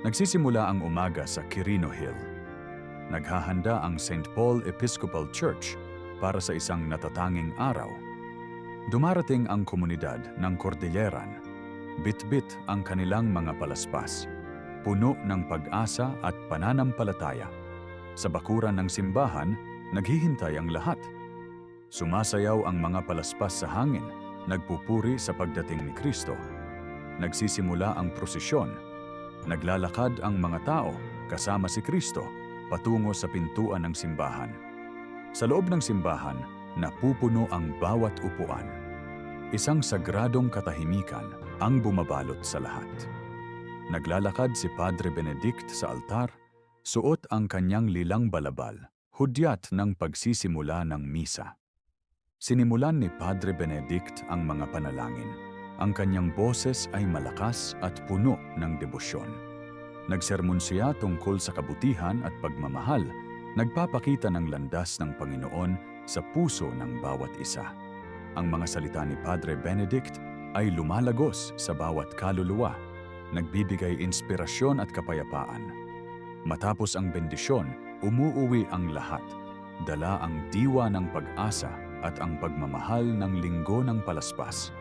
Nagsisimula ang umaga sa Quirino Hill. Naghahanda ang St. Paul Episcopal Church para sa isang natatanging araw. Dumarating ang komunidad ng Cordilleran. Bit-bit ang kanilang mga palaspas, puno ng pag-asa at pananampalataya. Sa bakuran ng simbahan, naghihintay ang lahat. Sumasayaw ang mga palaspas sa hangin, nagpupuri sa pagdating ni Kristo. Nagsisimula ang prosesyon. Naglalakad ang mga tao kasama si Kristo patungo sa pintuan ng simbahan. Sa loob ng simbahan, napupuno ang bawat upuan. Isang sagradong katahimikan ang bumabalot sa lahat. Naglalakad si Padre Benedict sa altar, suot ang kanyang lilang balabal, hudyat ng pagsisimula ng misa. Sinimulan ni Padre Benedict ang mga panalangin. Ang kanyang boses ay malakas at puno ng debosyon. Nagsermon siya tungkol sa kabutihan at pagmamahal, nagpapakita ng landas ng Panginoon sa puso ng bawat isa. Ang mga salita ni Padre Benedict ay lumalagos sa bawat kaluluwa, nagbibigay inspirasyon at kapayapaan. Matapos ang bendisyon, umuuwi ang lahat, dala ang diwa ng pag-asa at ang pagmamahal ng linggo ng palaspas.